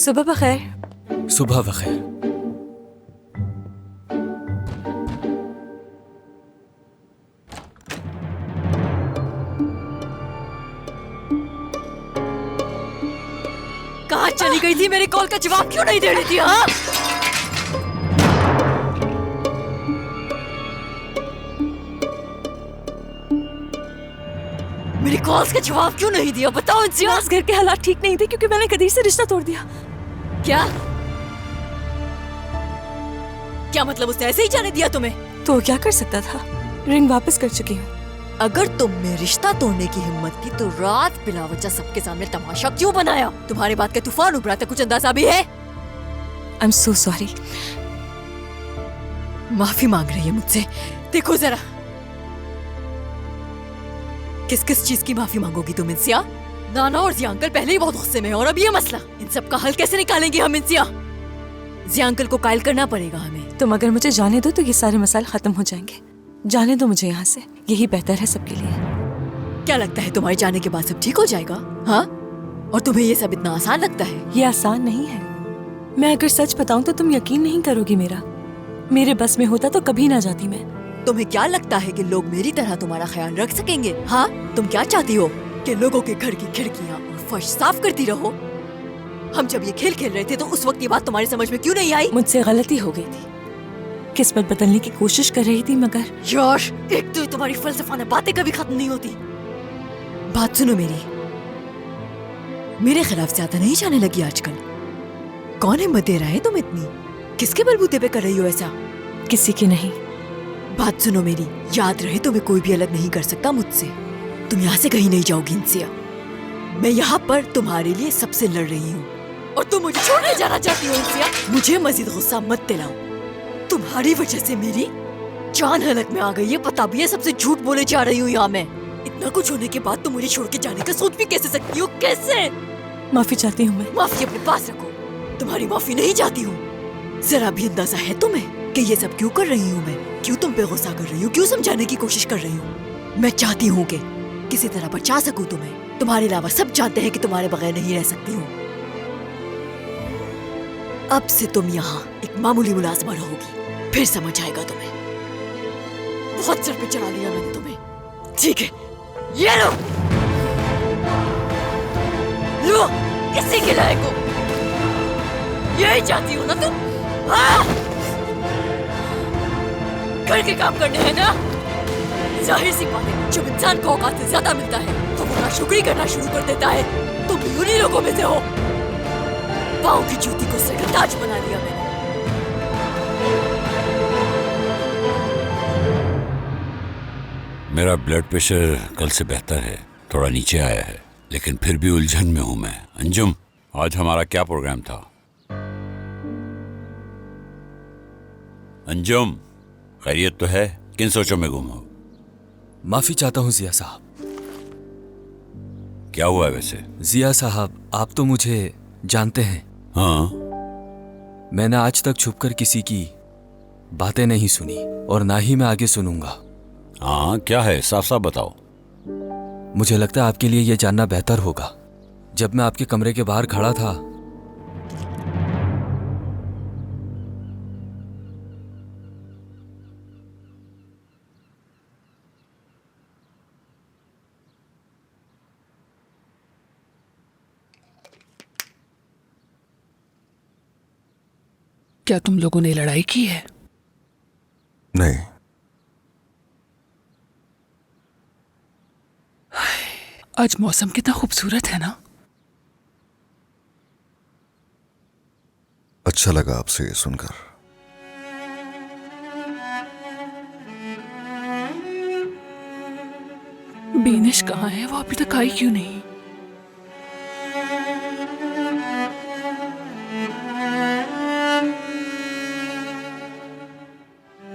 सुबह बखैर। सुबह बखैर। कहाँ चली गई थी? मेरी कॉल का जवाब क्यों नहीं दे रही थी? हाँ, मेरी कॉल्स का जवाब क्यों नहीं दिया? बताओ इंसिया। आज घर के हालात ठीक नहीं थे क्योंकि मैंने कदीर से रिश्ता तोड़ दिया। क्या क्या मतलब? उसने ऐसे ही जाने दिया तुम्हें? तो क्या कर सकता था? रिंग वापस कर चुकी हूँ। अगर तुमने रिश्ता तोड़ने की हिम्मत की तो रात बिला वजह सबके सामने तमाशा क्यों बनाया? तुम्हारे बात का तूफान उभरा था, कुछ अंदाजा भी है? I am so sorry. माफी मांग रही है मुझसे। देखो जरा, किस किस चीज की माफी मांगोगी तुम इंसिया? नाना और जिया अंकल पहले ही बहुत गुस्से में हैं और अब ये मसला, इन सब का हल कैसे निकालेंगे हम इंसिया? जिया अंकल को कायल करना पड़ेगा हमें। तुम अगर मुझे जाने दो तो ये सारे मसाइल खत्म हो जाएंगे। जाने दो मुझे यहाँ से, यही बेहतर है सबके लिए। क्या लगता है तुम्हारे जाने के बाद सब ठीक हो जाएगा? हाँ, और तुम्हें ये सब इतना आसान लगता है? ये आसान नहीं है। मैं अगर सच बताऊं तो तुम यकीन नहीं करोगी मेरा। मेरे बस में होता तो कभी ना जाती मैं। तुम्हें क्या लगता है कि लोग मेरी तरह तुम्हारा ख्याल रख सकेंगे? हाँ, तुम क्या चाहती हो कि लोगों के घर की खिड़कियाँ और फर्श साफ करती रहो? हम जब ये खेल खेल रहे थे तो उस वक्त ये बात तुम्हारी समझ में क्यों नहीं आई? मुझसे गलती हो गई थी, किस्मत बदलने की कोशिश कर रही थी मगर। यार, एक तो तुम्हारी फलसफाना बातें कभी खत्म नहीं होती। बात सुनो मेरी, मेरे खिलाफ ज्यादा नहीं जाने लगी आजकल। कौन हिम्मत दे रहा है तुम इतनी? किसके बलबूते पे कर रही हो ऐसा? किसी की नहीं। बात सुनो मेरी, याद रहे तुम्हें कोई भी अलग नहीं कर सकता मुझसे। तुम यहाँ से कहीं नहीं जाओगी इंसिया। मैं यहाँ पर तुम्हारे लिए सबसे लड़ रही हूँ और तुम मुझे छोड़ने जाना चाहती हो इंसिया। मुझे मजीद गुस्सा मत दिलाओ। तुम्हारी वजह से मेरी जान हलक में आ गई है, पता भी है। सबसे झूठ बोले जा रही हूँ यहाँ मैं। इतना कुछ होने के बाद तुम मुझे छोड़ के जाने का सोच भी कैसे सकती हो? कैसे? माफी चाहती हूँ मैं। माफी अपने पास रखो। तुम्हारी माफी नहीं चाहती हूँ। जरा भी अंदाजा है तुम्हें कि ये सब क्यों कर रही हूँ मैं? क्यों तुम पे गुस्सा कर रही हूँ? क्यों समझाने की कोशिश कर रही हूँ? मैं चाहती हूँ कि किसी तरह बचा सकूँ तुम्हें। तुम्हारे अलावा सब जानते हैं कि तुम्हारे बगैर नहीं रह सकती हूँ। अब से तुम यहाँ एक मामूली मुलाजमा रहोगी, फिर समझ आएगा तुम्हें। बहुत सर पे चढ़ा लिया मैंने तुम्हें। ठीक है, ये लो, लो, इसी के लायक हो। यही चाहती हो ना तुम? हाँ? घर के काम करने हैं ना? जाहिर सी बात है, जब इंसान को औकात से ज्यादा मिलता है तो वो नाशुक्री करना शुरू कर देता है। तुम भी उन्हीं लोगों में से हो। पाँव की जूती को सिर का ताज बना लिया मैंने। मेरा ब्लड प्रेशर कल से बेहतर है, थोड़ा नीचे आया है, लेकिन फिर भी उलझन में हूं मैं। अंजुम, आज हमारा क्या प्रोग्राम था? अंजुम, खैरियत तो है? किन सोचों में गुम हो? माफी चाहता हूँ जिया साहब। क्या हुआ वैसे? जिया साहब, आप तो मुझे जानते हैं। हाँ। मैंने आज तक छुपकर किसी की बातें नहीं सुनी और ना ही मैं आगे सुनूंगा। हाँ, क्या है? साफ साफ बताओ। मुझे लगता है आपके लिए यह जानना बेहतर होगा। जब मैं आपके कमरे के बाहर खड़ा था क्या तुम लोगों ने लड़ाई की है? नहीं। आज मौसम कितना खूबसूरत है ना? अच्छा लगा आपसे ये सुनकर। बीनिश कहाँ है? वो अभी तक आई क्यों नहीं?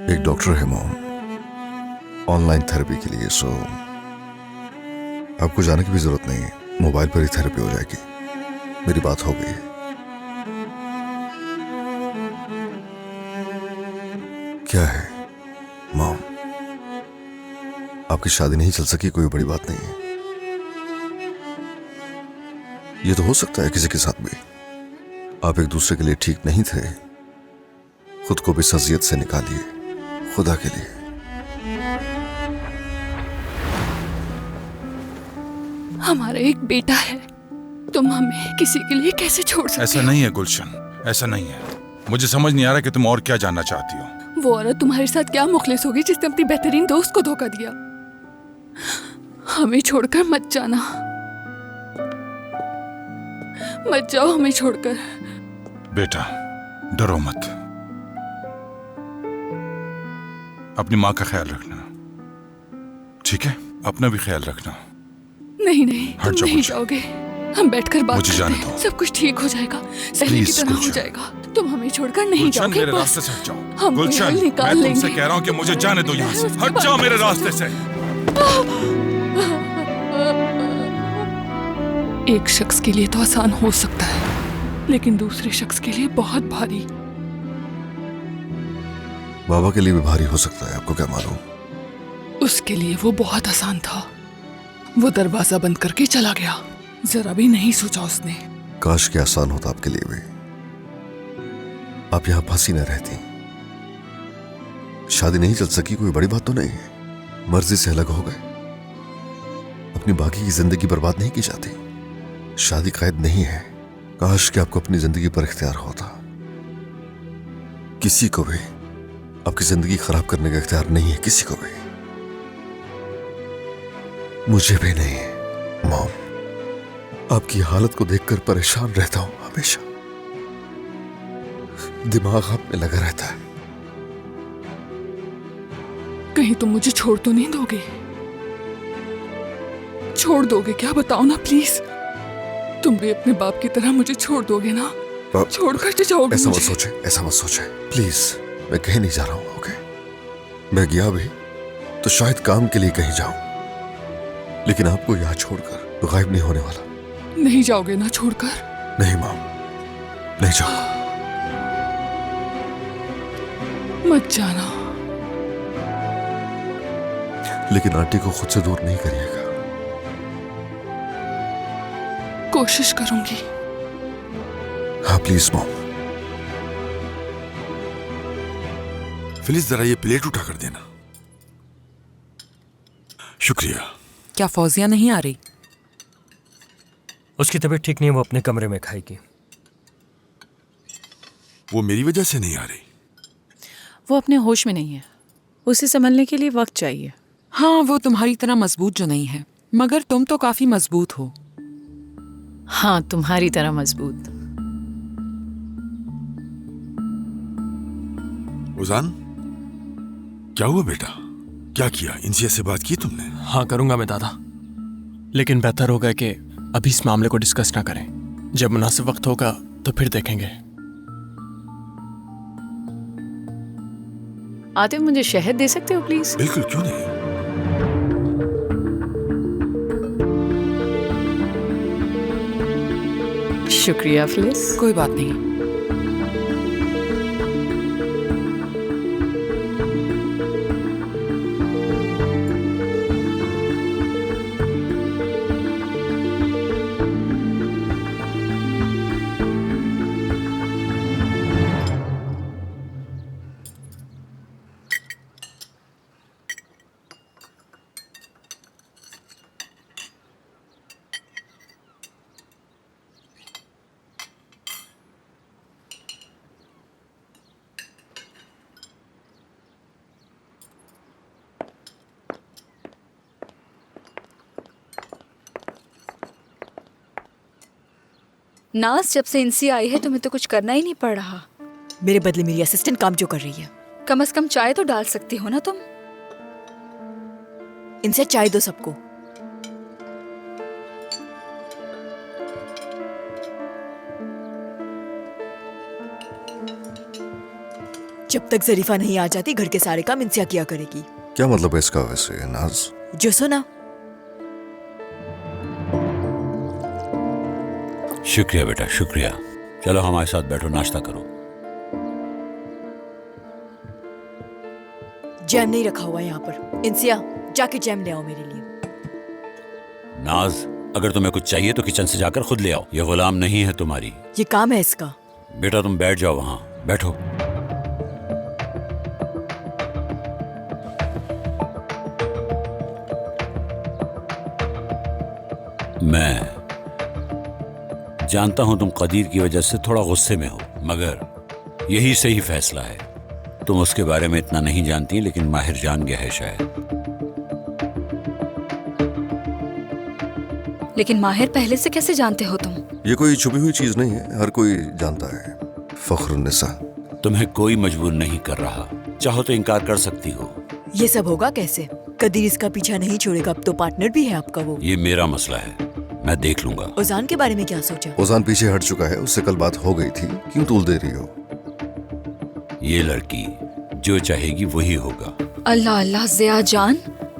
एक डॉक्टर है मोम, ऑनलाइन थेरेपी के लिए, सो आपको जाने की भी जरूरत नहीं है। मोबाइल पर ही थेरेपी हो जाएगी। मेरी बात हो गई। क्या है मॉम, आपकी शादी नहीं चल सकी, कोई बड़ी बात नहीं है। ये तो हो सकता है किसी के साथ भी। आप एक दूसरे के लिए ठीक नहीं थे, खुद को भी इस अजियत से निकालिए, खुदा के लिए। हमारा एक बेटा है, तुम हमें किसी के लिए कैसे छोड़ सकते ऐसा नहीं है गुलशन, ऐसा नहीं है। मुझे समझ नहीं आ रहा कि तुम और क्या जानना चाहती हो। वो औरत तुम्हारे साथ क्या मुखलिस होगी जिसने अपनी बेहतरीन दोस्त को धोखा दिया। हमें छोड़कर मत जाना, मत जाओ हमें छोड़कर। बेटा डरो मत, अपनी माँ का ख्याल रखना, ठीक है? अपना भी ख्याल रखना। नहीं नहीं, हट तुम जाओ नहीं मुझे। जाओगे। हम बैठकर बात मुझे करते जाने हैं। दो। सब कुछ ठीक हो जाएगा, पहले की प्लीज, तरह हो गुलशन। जाएगा। तुम हमें छोड़कर नहीं गुलशन जाओगे, मेरे बस। रास्ते से हट जाओ। हम कोई गुलशन हल निकाल मैं तुमसे लेंगे। कह रहा हूँ कि मुझे जाने दो यहाँ से। उसके हट बाद जाओ मेरे रास्ते से। एक शख्स के लिए तो आसान हो सकता है, लेकिन दूसरे शख्स के लिए बहुत भारी। बाबा के लिए भी भारी हो सकता है, आपको क्या मालूम? उसके लिए वो बहुत आसान था। वो दरवाजा बंद करके चला गया, जरा भी नहीं सोचा उसने। काश के आसान होता आपके लिए भी, आप यहां फंसी न रहती। शादी नहीं चल सकी, कोई बड़ी बात तो नहीं है। मर्जी से अलग हो गए, अपनी बाकी की जिंदगी बर्बाद नहीं की जाती। शादी कैद नहीं है। काश कि आपको अपनी जिंदगी पर इख्तियार होता। किसी को भी आपकी जिंदगी खराब करने का इख्तियार नहीं है, किसी को भी, मुझे भी नहीं। मॉम, आपकी हालत को देखकर परेशान रहता हूं हमेशा, दिमाग आप में लगा रहता है। कहीं तुम मुझे छोड़ तो नहीं दोगे? छोड़ दोगे क्या, बताओ ना प्लीज। तुम भी अपने बाप की तरह मुझे छोड़ दोगे ना? छोड़कर तो जाओगे ऐसा मत मुझे? सोचे, ऐसा मत सोचे प्लीज। मैं कहीं नहीं जा रहा हूं, ओके? मैं गया भी तो शायद काम के लिए कहीं जाऊं, लेकिन आपको यहां छोड़कर तो गायब नहीं होने वाला। नहीं जाओगे ना छोड़कर? नहीं मॉम, नहीं जाओ। मत जाना। लेकिन आंटी को खुद से दूर नहीं करिएगा। कोशिश करूंगी। हाँ प्लीज मॉम। फिलिस जरा ये प्लेट उठा कर देना। शुक्रिया। क्या फौजिया नहीं आ रही? उसकी तबीयत ठीक नहीं है, वो अपने कमरे में खाएगी। वो मेरी वजह से नहीं आ रही। वो अपने होश में नहीं है, उसे संभलने के लिए वक्त चाहिए। हाँ, वो तुम्हारी तरह मजबूत जो नहीं है, मगर तुम तो काफी मजबूत हो। हाँ, तुम्हारी तरह मजबूत। उजान, क्या हुआ बेटा? क्या किया? इंसिया से बात की तुमने? हाँ करूंगा मैं दादा, लेकिन बेहतर होगा कि अभी इस मामले को डिस्कस ना करें। जब मुनासिब वक्त होगा तो फिर देखेंगे। आते मुझे शहद दे सकते हो प्लीज? बिल्कुल, क्यों नहीं। शुक्रिया फिलिस। कोई बात नहीं। नाज, जब से इंसी आई है तुम्हें तो कुछ करना ही नहीं पड़ रहा। मेरे बदले मेरी असिस्टेंट काम जो कर रही है। कम से कम चाय तो डाल सकती हो ना तुम। इनसे चाय दो सबको। जब तक जरीफा नहीं आ जाती घर के सारे काम इंसिया किया करेगी। क्या मतलब है इसका वैसे नाज? जो सुना। शुक्रिया बेटा, शुक्रिया। चलो हमारे साथ बैठो, नाश्ता करो। जैम नहीं रखा हुआ यहाँ पर। इंसिया, जाके जैम ले आओ मेरे लिए। नाज, अगर तुम्हें कुछ चाहिए तो किचन से जाकर खुद ले आओ। ये गुलाम नहीं है तुम्हारी। ये काम है इसका। बेटा तुम बैठ जाओ, वहां बैठो। मैं जानता हूं तुम कदीर की वजह से थोड़ा गुस्से में हो, मगर यही सही फैसला है। तुम उसके बारे में इतना नहीं जानती, लेकिन माहिर जान गया है शायद। लेकिन माहिर पहले से कैसे जानते हो तुम? ये कोई छुपी हुई चीज नहीं है, हर कोई जानता है। फख्रुन्निसा। तुम्हें कोई मजबूर नहीं कर रहा, चाहो तो इनकार कर सकती हो। ये सब होगा कैसे? कदीर इसका पीछा नहीं छोड़ेगा, अब तो पार्टनर भी है आपका वो। ये मेरा मसला है, मैं देख लूंगा। ओजान के बारे में क्या सोचा? ओजान पीछे हट चुका है, उससे कल बात हो गई थी, क्यों तूल दे रही हो? ये लड़की जो चाहेगी वही होगा। अल्लाह अल्लाह ज़िया जान,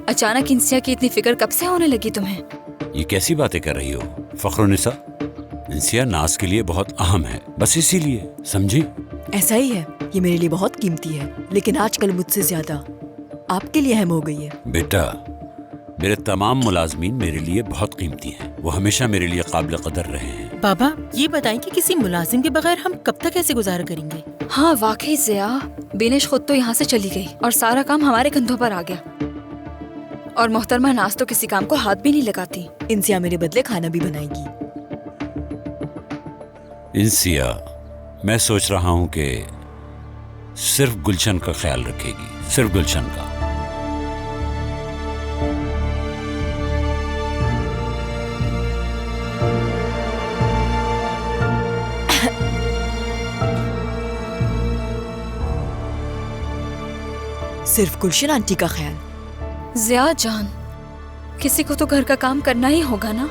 अचानक इंसिया की इतनी फिक्र कब से होने लगी तुम्हें? ये कैसी बातें कर रही हो फख्रुन्निसा? इंसिया नाज के लिए बहुत अहम है, बस इसीलिए, समझी? ऐसा ही है, ये मेरे लिए बहुत कीमती है, लेकिन आजकल मुझसे ज्यादा आपके लिए अहम हो गई है। बेटा, मेरे तमाम मुलाजमीन मेरे लिए बहुत कीमती हैं, वो हमेशा मेरे लिए काबिल कदर रहे हैं। बाबा ये बताएं कि किसी मुलाजिम के बगैर हम कब तक ऐसे गुजारा करेंगे? हाँ वाकई ज़िया, बेनिश खुद तो यहाँ से चली गई और सारा काम हमारे कंधों पर आ गया। और मोहतरमा नाज तो किसी काम को हाथ भी नहीं लगाती। इंसिया मेरे बदले खाना भी बनाएगी। इंसिया, मैं सोच रहा हूँ कि सिर्फ गुलशन का ख्याल रखेगी, सिर्फ गुलशन का। सिर्फ गुलशन आंटी का ख्याल? ज़िया जान, किसी को तो घर का काम करना ही होगा ना।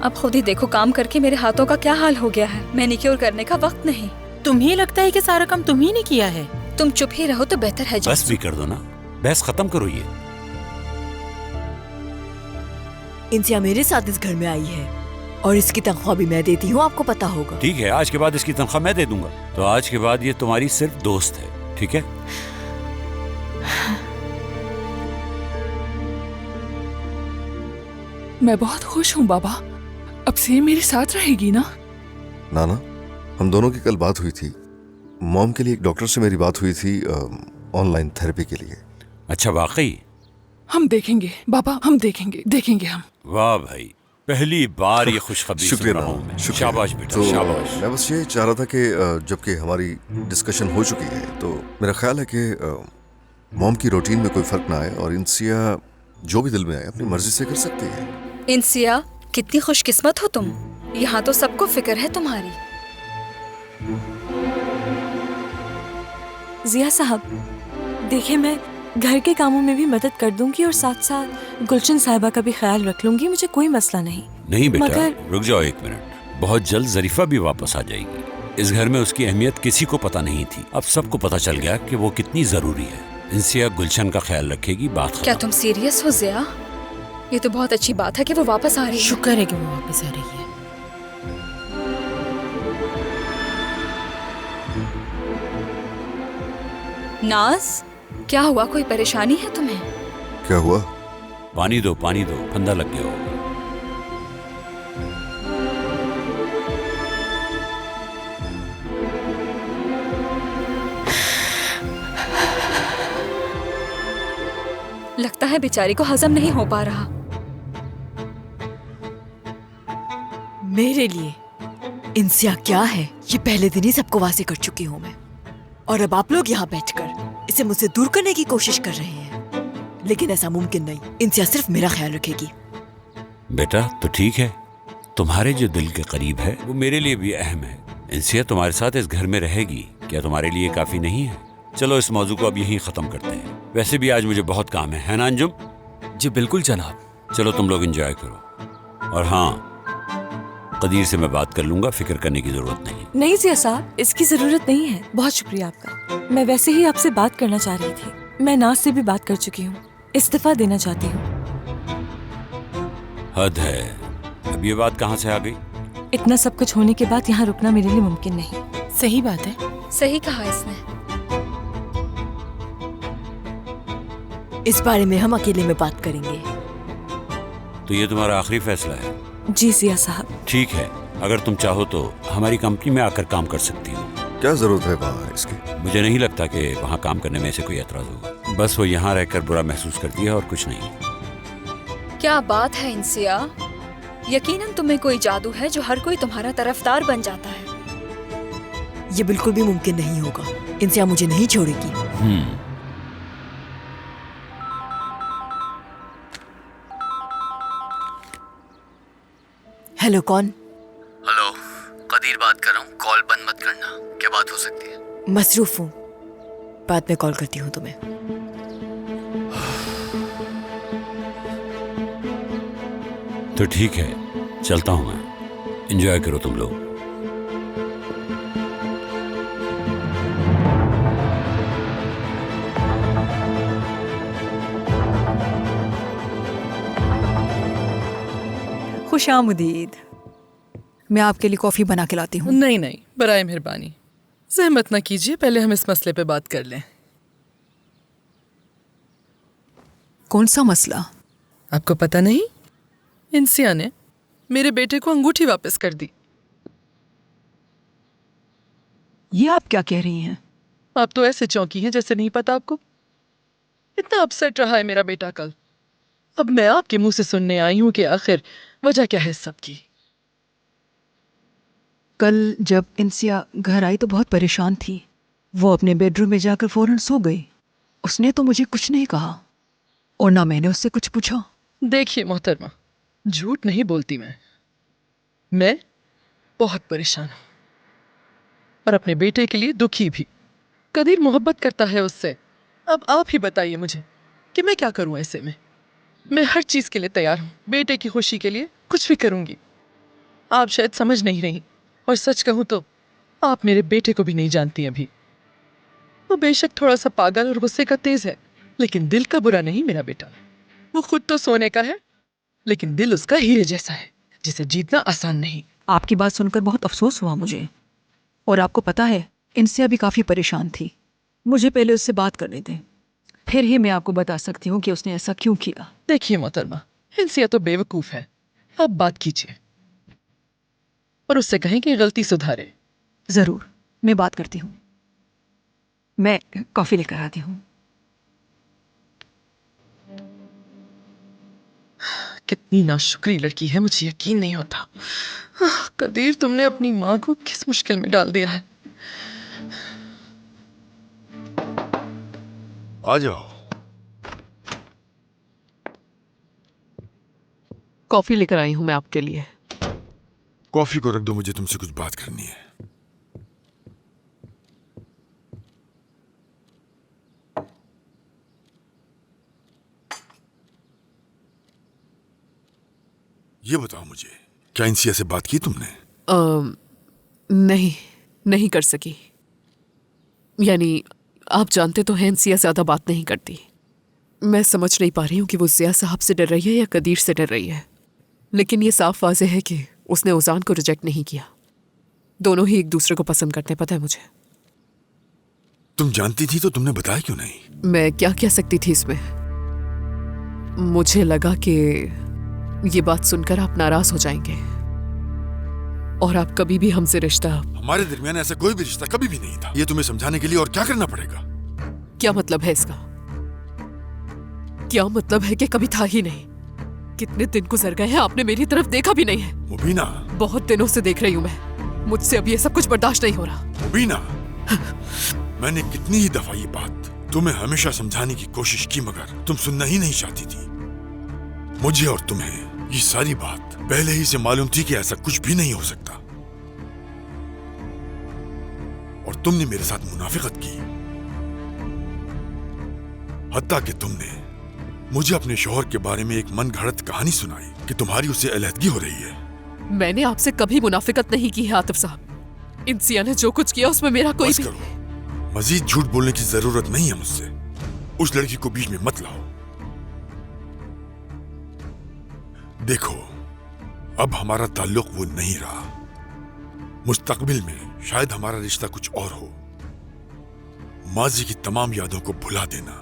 अब खुद ही देखो काम करके मेरे हाथों का क्या हाल हो गया है। मैनिक्योर करने का वक्त नहीं। तुम्हें लगता है कि सारा काम तुम ही ने किया है? तुम चुप ही रहो तो बेहतर है। बस भी कर दो ना, बहस खत्म करो। ये इंसिया मेरे साथ इस घर में आई है और इसकी तनख्वाह भी मैं देती हूँ, आपको पता होगा। ठीक है, आज के बाद इसकी तनख्वाह मैं दे दूंगा। तो आज के बाद ये तुम्हारी सिर्फ दोस्त है, ठीक है? मैं बहुत खुश हूँ बाबा, अब से ये मेरे साथ रहेगी ना? नाना, हम दोनों की कल बात हुई थी। मॉम के लिए एक डॉक्टर से मेरी बात हुई थी, ऑनलाइन थेरेपी के लिए। अच्छा, वाकई? हम देखेंगे बाबा, हम देखेंगे हम। वाह भाई, पहली बार ये खुशखबरी सुन रहा हूं मैं। शाबाश बेटा, तो शाबाश। मैं बस ये चाह रहा था कि जबकि हमारी डिस्कशन हो चुकी है, तो मेरा ख्याल है कि मॉम की रूटीन में कोई फर्क ना आए और इंसिया जो भी दिल में आए अपनी मर्जी से कर सकती है। इंसिया, कितनी खुशकिस्मत हो तुम, यहाँ तो सबको फिक्र है तुम्हारी। जिया साहब, देखिए मैं घर के कामों में भी मदद कर दूंगी और साथ साथ गुलशन साहिबा का भी ख्याल रख लूंगी, मुझे कोई मसला नहीं। नहीं बेटा, मगर रुक जाओ एक मिनट। बहुत जल्द जरीफा भी वापस आ जाएगी। इस घर में उसकी अहमियत किसी को पता नहीं थी, अब सबको पता चल गया कि वो कितनी जरूरी है। इंसिया गुलशन का ख्याल रखेगी, बात खत्म। क्या तुम सीरियस हो ज़िया? ये तो बहुत अच्छी बात है कि वो वापस आ रही है। शुक्र है कि वो वापस आ रही है। नाज, क्या हुआ? कोई परेशानी है तुम्हें? क्या हुआ? पानी दो, फंदा लग गया होगा। लगता है बेचारी को हजम नहीं हो पा रहा। मेरे लिए इंसिया क्या है ये पहले दिन ही सबको वाजे कर चुकी हूँ मैं, और अब आप लोग यहाँ बैठकर इसे मुझसे दूर करने की कोशिश कर रहे हैं, लेकिन ऐसा मुमकिन नहीं। इंसिया सिर्फ मेरा ख्याल रखेगी। बेटा तो ठीक है, तुम्हारे जो दिल के करीब है वो मेरे लिए भी अहम है। इंसिया तुम्हारे साथ इस घर में रहेगी, क्या तुम्हारे लिए काफी नहीं है? चलो इस मौजू को अब यहीं खत्म करते हैं। वैसे भी आज मुझे बहुत काम है ना अंजुम? जी बिल्कुल जनाब। चलो तुम लोग एंजॉय करो। और हाँ, कदीर से मैं बात कर लूंगा, फिक्र करने की जरूरत नहीं। नहीं जिया साहब, इसकी जरूरत नहीं है। बहुत शुक्रिया आपका। मैं वैसे ही आपसे बात करना चाह रही थी। मैं नाज से भी बात कर चुकी हूँ, इस्तीफा देना चाहती हूँ। हद है, अब ये बात कहाँ से आ गई? इतना सब कुछ होने के बाद यहाँ रुकना मेरे लिए मुमकिन नहीं। सही बात है। सही कहा इसने। इस बारे में हम अकेले में बात करेंगे। तो ये तुम्हारा आखिरी फैसला है? जी जिया साहब। ठीक है, अगर तुम चाहो तो हमारी कंपनी में आकर काम कर सकती हो। क्या जरूरत है वहाँ इसकी? मुझे नहीं लगता कि वहाँ काम करने में ऐसे कोई एतराज होगा। बस वो यहाँ रहकर बुरा महसूस करती है और कुछ नहीं। क्या बात है इंसिया, यकीनन तुम्हें कोई जादू है जो हर कोई तुम्हारा तरफदार बन जाता है। ये बिल्कुल भी मुमकिन नहीं होगा। इंसिया मुझे नहीं छोड़ेगी। हेलो, कौन? हेलो, कदीर बात कर रहा हूँ। कॉल बंद मत करना। क्या बात हो सकती है? मसरूफ हूँ, बाद में कॉल करती हूँ तुम्हें। तो ठीक है, चलता हूँ मैं। एंजॉय करो तुम लोग। खुशामदीद। मैं आपके लिए कॉफी बना के लाती हूँ। नहीं नहीं, बराए मेहरबानी ज़हमत ना कीजिए, पहले हम इस मसले पे बात कर लें। कौन सा मसला? आपको पता नहीं, इंसिया ने मेरे बेटे को अंगूठी वापस कर दी। ये आप क्या कह रही हैं? आप तो ऐसे चौंकी हैं जैसे नहीं पता आपको। इतना अपसेट रहा है मेरा बेटा कल। अब मैं आपके मुंह से सुनने आई हूं कि आखिर वजह क्या है सब की। कल जब इंसिया घर आई तो बहुत परेशान थी। वो अपने बेडरूम में जाकर फौरन सो गई। उसने तो मुझे कुछ नहीं कहा और ना मैंने उससे कुछ पूछा। देखिए मोहतरमा, झूठ नहीं बोलती मैं बहुत परेशान हूं और अपने बेटे के लिए दुखी भी। कदीर मोहब्बत करता है उससे। अब आप ही बताइए मुझे कि मैं क्या करूं ऐसे में। मैं हर चीज के लिए तैयार हूं, बेटे की खुशी के लिए कुछ भी करूंगी। आप शायद समझ नहीं रही, और सच कहूं तो आप मेरे बेटे को भी नहीं जानती अभी। वो बेशक थोड़ा सा पागल और गुस्से का तेज है, लेकिन दिल का बुरा नहीं मेरा बेटा। वो खुद तो सोने का है, लेकिन दिल उसका हीरे जैसा है, जिसे जीतना आसान नहीं। आपकी बात सुनकर बहुत अफसोस हुआ मुझे। और आपको पता है, इंसिया भी काफ़ी परेशान थी। मुझे पहले उससे बात करने दें, फिर ही मैं आपको बता सकती हूँ कि उसने ऐसा क्यों किया। देखिए मोहतरमा, इंसिया तो बेवकूफ़ है। आप बात कीजिए और उससे कहें कि गलती सुधारे। ज़रूर, मैं बात करती हूँ। मैं कॉफ़ी लेकर आती हूँ। कितनी नाशुक्री लड़की है, मुझे यकीन नहीं होता। कदीर, तुमने अपनी माँ को किस मुश्किल में डाल दिया है। आ जाओ। कॉफी लेकर आई हूं मैं आपके लिए। कॉफी को रख दो, मुझे तुमसे कुछ बात करनी है। ये बताओ मुझे, क्या इंसिया से बात की तुमने? नहीं कर सकी। यानी आप जानते तो हैं, इंसिया ज्यादा बात नहीं करती। मैं समझ नहीं पा रही हूँ कि वो ज़िया साहब से डर रही है या कदीर से डर रही है। लेकिन ये साफ वाज़ेह है कि उसने उजान को रिजेक्ट नहीं किया। दोनों ही एक दूसरे को पसंद करते हैं, पता है मुझे। तुम जानती थी तो तुमने बताया क्यों नहीं? मैं क्या कह सकती थी इसमें। मुझे लगा कि ये बात सुनकर आप नाराज हो जाएंगे और आप कभी भी हमसे रिश्ता। हमारे दरमियान ऐसा कोई भी रिश्ता कभी भी नहीं था। ये तुम्हें समझाने के लिए और क्या करना पड़ेगा? क्या मतलब है इसका? क्या मतलब है कि कभी था ही नहीं? कितने दिन गुजर गए हैं, आपने मेरी तरफ देखा भी नहीं है। मुबीना, बहुत दिनों से देख रही हूँ मैं। मुझसे अब ये सब कुछ बर्दाश्त नहीं हो रहा। मुबीना, मैंने कितनी ही दफा ये बात तुम्हें हमेशा समझाने की कोशिश की, मगर तुम सुनना ही नहीं चाहती थी। मुझे और तुम्हें ये सारी बात पहले ही से मालूम थी कि ऐसा कुछ भी नहीं हो सकता, और तुमने मेरे साथ मुनाफिकत की। हत्ता कि तुमने मुझे अपने शौहर के बारे में एक मन घड़त कहानी सुनाई कि तुम्हारी उससे अलहदगी हो रही है। मैंने आपसे कभी मुनाफिकत नहीं की है आतिफ साहब। इंसिया ने जो कुछ किया उसमें मेरा कोई भी... मजीद झूठ बोलने की जरूरत नहीं है मुझसे। उस लड़की को बीच में मत लाओ। देखो, अब हमारा ताल्लुक वो नहीं रहा। मुस्तकबिल में शायद हमारा रिश्ता कुछ और हो। माजी की तमाम यादों को भुला देना।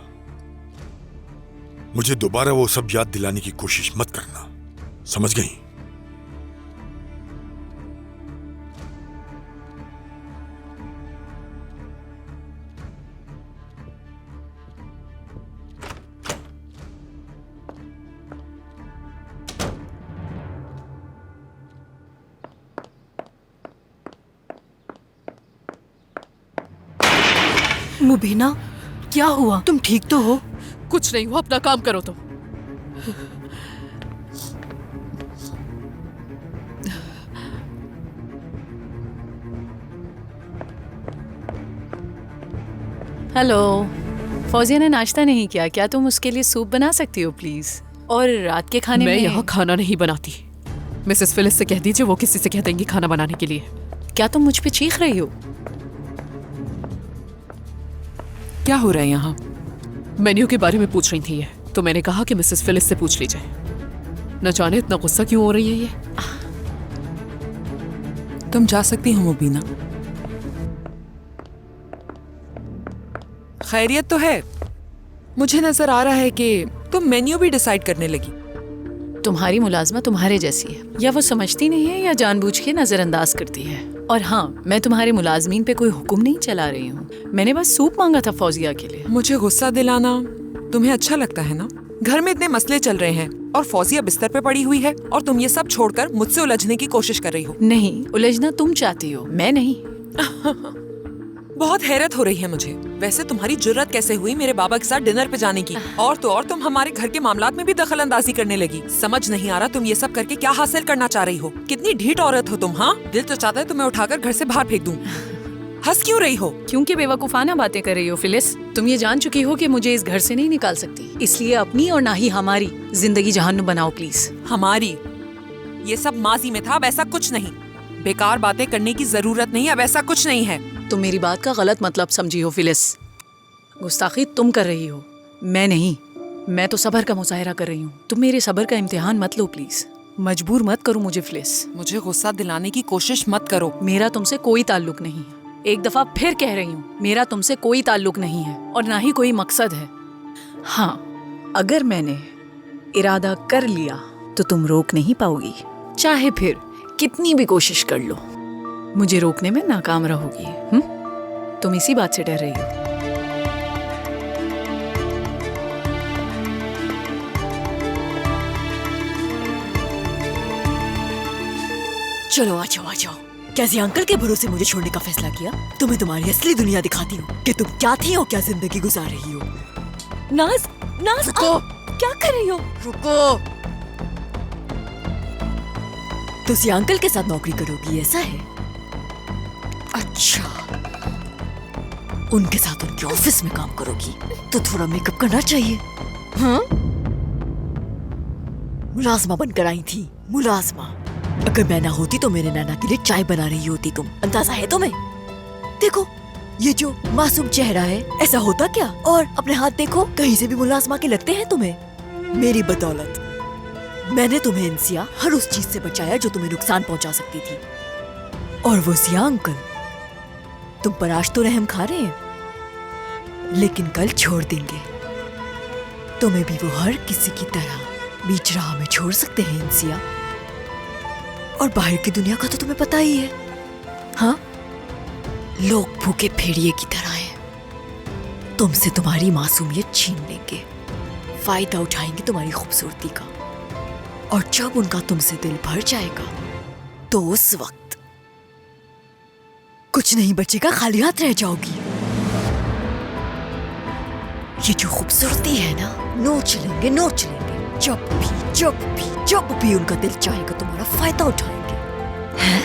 मुझे दोबारा वो सब याद दिलाने की कोशिश मत करना, समझ गई? मुबीना, क्या हुआ? तुम ठीक तो हो? कुछ नहीं हुआ, अपना काम करो तुम। हेलो, फौजिया ने नाश्ता नहीं किया क्या? तुम उसके लिए सूप बना सकती हो प्लीज? और रात के खाने मैं में यहाँ खाना नहीं बनाती। मिसेस फिलिस से कह दीजिए वो किसी से कह देंगी खाना बनाने के लिए। क्या तुम मुझ पे चीख रही हो? क्या हो रहा है यहाँ? मेन्यू के बारे में पूछ रही थी ये, तो मैंने कहा कि मिसेस फिलिस से पूछ लीजिए। न जाने इतना गुस्सा क्यों हो रही है ये। तुम जा सकती हो मुबीना। खैरियत तो है। मुझे नजर आ रहा है कि तुम मेन्यू भी डिसाइड करने लगी। तुम्हारी मुलाजमा तुम्हारे जैसी है, या वो समझती नहीं है या जानबूझ के नजरअंदाज करती है। और हाँ, मैं तुम्हारे मुलाजमीन पे कोई हुक्म नहीं चला रही हूँ। मैंने बस सूप मांगा था फौजिया के लिए। मुझे गुस्सा दिलाना तुम्हें अच्छा लगता है ना? घर में इतने मसले चल रहे हैं और फौजिया बिस्तर पे पड़ी हुई है और तुम ये सब छोड़कर मुझसे उलझने की कोशिश कर रही हो। नहीं, उलझना तुम चाहती हो, मैं नहीं। बहुत हैरत हो रही है मुझे। वैसे तुम्हारी जुर्रत कैसे हुई मेरे बाबा के साथ डिनर पे जाने की? और तो और तुम हमारे घर के मामलात में भी दखल अंदाजी करने लगी। समझ नहीं आ रहा तुम ये सब करके क्या हासिल करना चाह रही हो। कितनी ढीठ औरत हो तुम। हाँ, दिल तो चाहता है तुम्हें उठाकर घर से बाहर फेंक दूं। हंस क्यों रही हो? क्योंकि बेवकूफाना बातें कर रही हो फिलिस। तुम ये जान चुकी हो कि मुझे इस घर से नहीं निकाल सकती, इसलिए अपनी और ना ही हमारी जिंदगी जहान्नुम बनाओ प्लीज। हमारी? ये सब माजी में था, अब ऐसा कुछ नहीं। बेकार बातें करने की जरूरत नहीं, अब ऐसा कुछ नहीं है। तुम मेरी बात का गलत मतलब समझी हो फिलिस। गुस्ताखी तुम कर रही हो, मैं नहीं। मैं तो सब्र का मुजाहरा कर रही हूँ। तुम मेरे सब्र का इम्तिहान मत लो प्लीज। मजबूर मत करो मुझे फिलिस। मुझे गुस्सा दिलाने की कोशिश मत करो। मेरा तुमसे कोई ताल्लुक नहीं है। एक दफा फिर कह रही हूँ, मेरा तुमसे कोई ताल्लुक नहीं है और ना ही कोई मकसद है। हाँ, अगर मैंने इरादा कर लिया तो तुम रोक नहीं पाओगी, चाहे फिर कितनी भी कोशिश कर लो। मुझे रोकने में नाकाम रहोगी। तुम इसी बात से डर रही हो। चलो आ जाओ आ जाओ। कैसे अंकल के भरोसे मुझे छोड़ने का फैसला किया? तुम्हें तुम्हारी असली दुनिया दिखाती हूँ कि तुम क्या थी और क्या जिंदगी गुजार रही हो। नाज, नाज, रुको। क्या कर रही हो? रुको। तुसी अंकल के साथ नौकरी करोगी, ऐसा है? अच्छा, उनके साथ उनके ऑफिस में काम करोगी तो थोड़ा मेकअप करना चाहिए। हाँ? मुलाजमा बनकर आई थी, मुलाजमा। अगर मैं ना होती तो मेरे नाना के लिए चाय बना रही होती तुम। अंदाजा है तुम्हें? देखो ये जो मासूम चेहरा है, ऐसा होता क्या? और अपने हाथ देखो, कहीं से भी मुलाजमा के लगते हैं तुम्हें। मेरी बदौलत मैंने तुम्हें इंसिया हर उस चीज से बचाया जो तुम्हें नुकसान पहुंचा सकती थी। और वो जिया अंकल तुम पर आज तो रहम खा रहे हैं, लेकिन कल छोड़ देंगे। तुम्हें भी वो हर किसी की तरह बीच राह में छोड़ सकते हैं इंसिया। और बाहर की दुनिया का तो तुम्हें पता ही है। हाँ, लोग भूखे भेड़िए की तरह हैं। तुमसे तुम्हारी मासूमियत छीन लेंगे, फायदा उठाएंगे तुम्हारी खूबसूरती का। और जब उनका तुमसे दिल भर जाएगा तो उस वक्त कुछ नहीं बचेगा, खाली हाथ रह जाओगी। ये जो खूबसूरती है ना, नोच लेंगे नोच लेंगे। जब भी उनका दिल चाहेगा तुम्हारा फायदा उठाएंगे। हैं?